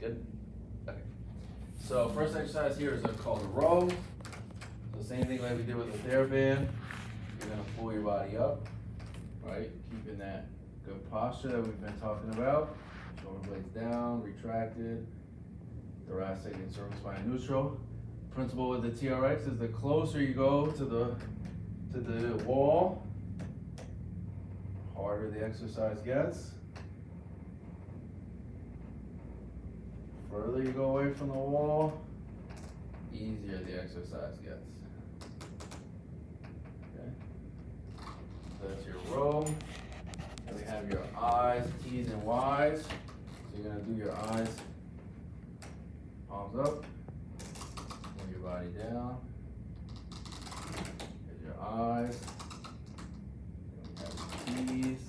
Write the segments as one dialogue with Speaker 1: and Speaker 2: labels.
Speaker 1: Good? Okay. So first exercise here is called a row. So same thing like we did with the TheraBand. You're gonna pull your body up, right? Keeping that good posture that we've been talking about. Shoulder blades down, retracted, thoracic and cervical spine neutral. Principle with the TRX is the closer you go to the wall, harder the exercise gets. Further you go away from the wall, easier the exercise gets. Okay. So that's your row. And we have your I's, T's, and Y's. So you're gonna do your I's, palms up, move your body down. Here's your I's. Then we have your T's.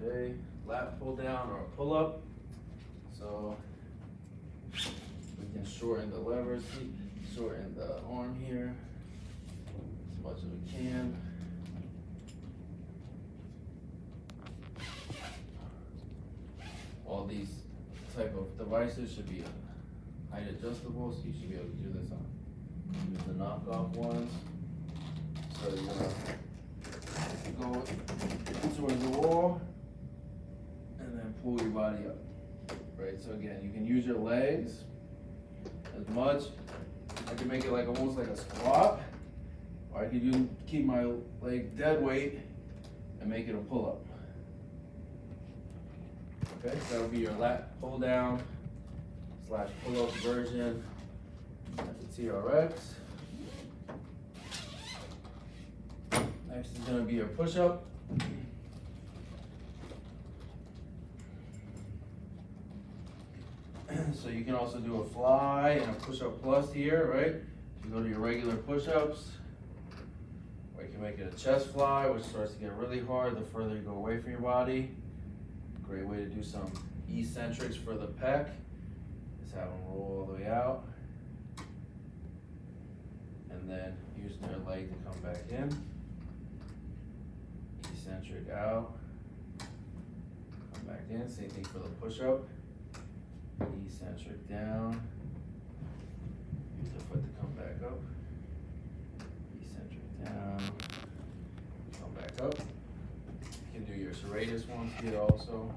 Speaker 1: Okay, lat pull down or a pull up. So we can shorten the levers, shorten the arm here as much as we can. All these type of devices should be height adjustable, so you should be able to do this on. Use the knockoff ones. So you're gonna go towards the wall. And then pull your body up, right? So again, you can use your legs as much. I can make it like almost like a squat, or I could keep my leg dead weight and make it a pull up. Okay, so that'll be your lat pull down / pull up version of the TRX. Next is gonna be your push up. So you can also do a fly and a push-up plus here, right? You go to your regular push-ups, or you can make it a chest fly, which starts to get really hard the further you go away from your body. Great way to do some eccentrics for the pec is have them roll all the way out. And then use their leg to come back in. Eccentric out, come back in, same thing for the push-up. Eccentric down, use the foot to come back up, eccentric down, come back up. You can do your serratus ones here also.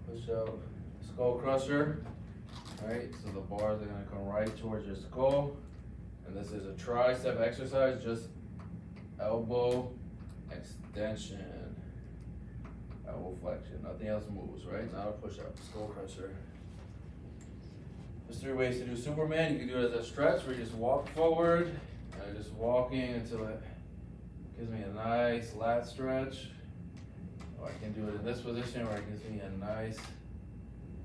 Speaker 1: Push up, skull crusher, right? So the bars are gonna come right towards your skull. And this is a tricep exercise, just elbow extension. Elbow flexion, nothing else moves, right? Not a push-up, skull crusher. There's 3 ways to do Superman. You can do it as a stretch where you just walk forward, and just walking until it gives me a nice lat stretch. Or I can do it in this position where it gives me a nice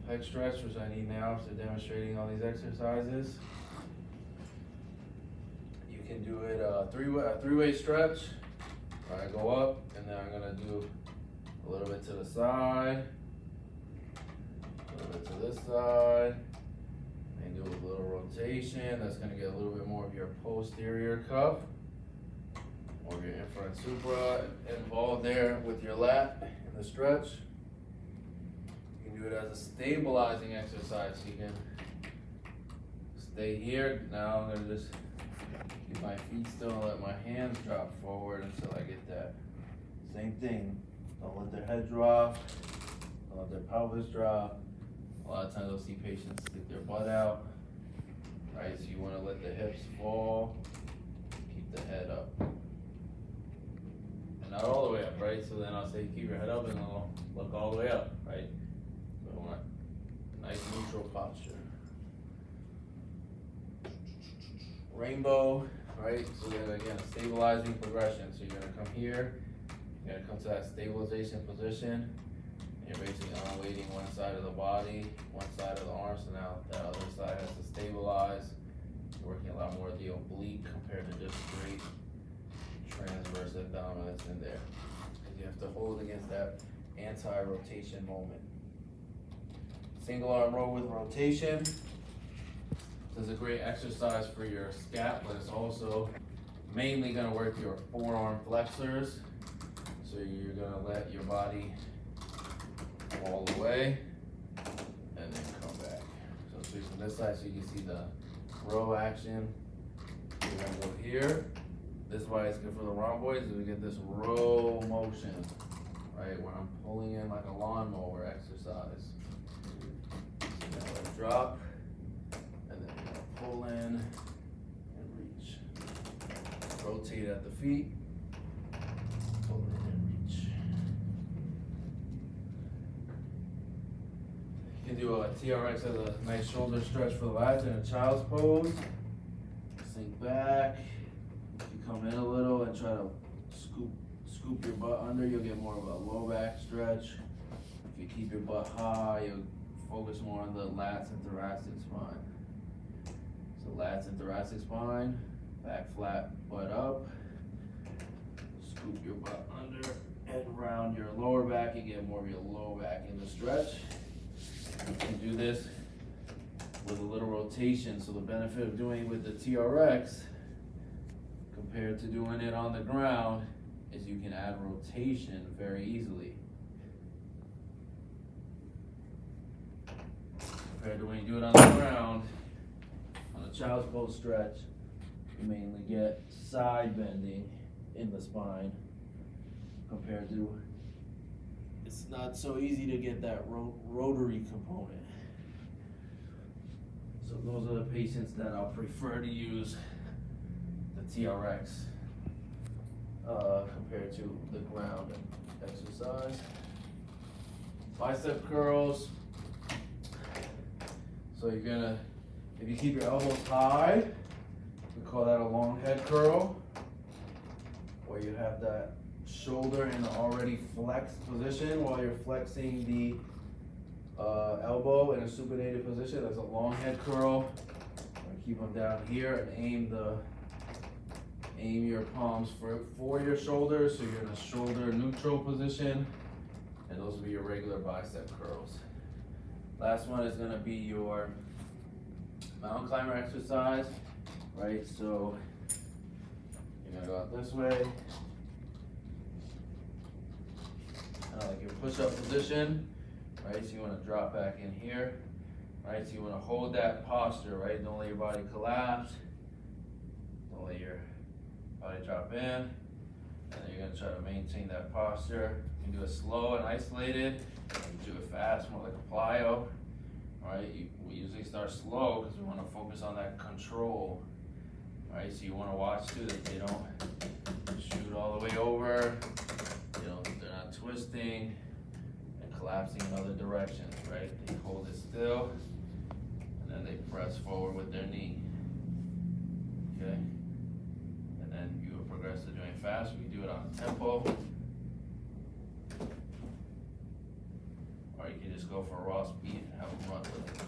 Speaker 1: pec stretch, which I need now after demonstrating all these exercises. You can do it a three-way stretch, where I go up, and then I'm gonna do a little bit to the side, a little bit to this side, and do a little rotation. That's going to get a little bit more of your posterior cuff, more of your infront supra involved there with your lat in the stretch. You can do it as a stabilizing exercise. So you can stay here. Now I'm going to just keep my feet still and let my hands drop forward until I get that. Same thing. Don't let their head drop, don't let their pelvis drop. A lot of times you'll see patients stick their butt out, right? So you want to let the hips fall, keep the head up. And not all the way up, right? So then I'll say keep your head up and I'll look all the way up, right? So I want a nice neutral posture. Rainbow, right? So then again, a stabilizing progression. So you're gonna come here, you're gonna come to that stabilization position, and you're basically unweighting one side of the body, one side of the arm, so now that other side has to stabilize. You're working a lot more of the oblique compared to just straight transverse abdominis in there. Because you have to hold against that anti-rotation moment. Single arm row with rotation. This is a great exercise for your scap, but it's also mainly gonna work your forearm flexors. So you're gonna let your body all the way and then come back. So switch from this side so you can see the row action. We're gonna go here. This is why it's good for the rhomboids, is we get this row motion, right? Where I'm pulling in like a lawnmower exercise. So now let it drop, and then you're gonna pull in and reach. Rotate at the feet, pull in and reach. You can do a TRX as a nice shoulder stretch for the lats in a child's pose. Sink back. Come in a little and try to scoop your butt under, you'll get more of a low back stretch. If you keep your butt high, you'll focus more on the lats and thoracic spine. So lats and thoracic spine, back flat, butt up. Scoop your butt under and round your lower back, you get more of your low back in the stretch. You can do this with a little rotation, so the benefit of doing it with the TRX compared to doing it on the ground is you can add rotation very easily. Compared to when you do it on the ground, on a child's pose stretch, you mainly get side bending in the spine compared to, it's not so easy to get that rotary component. So those are the patients that I'll prefer to use TRX compared to the ground exercise. Bicep curls. So you're gonna, if you keep your elbows high, we call that a long head curl, where you have that shoulder in the already flexed position while you're flexing the elbow in a supinated position. That's a long head curl. Keep them down here and aim your palms for your shoulders, so you're in a shoulder neutral position, and those will be your regular bicep curls. Last one is gonna be your mountain climber exercise, right? So you're gonna go out this way, kind of like your push-up position, right? So you wanna drop back in here, right? So you wanna hold that posture, right? Don't let your body collapse, don't let your body drop in, and then you're gonna try to maintain that posture. You can do it slow and isolated, you can do it fast, more like a plyo. Alright, we usually start slow because we want to focus on that control. Alright, so you want to watch too that they don't shoot all the way over, you know, they're not twisting and collapsing in other directions, right? They hold it still, and then they press forward with their knee. Okay? And you will progress to doing fast. We do it on tempo, or you can just go for a raw speed and have them run with it.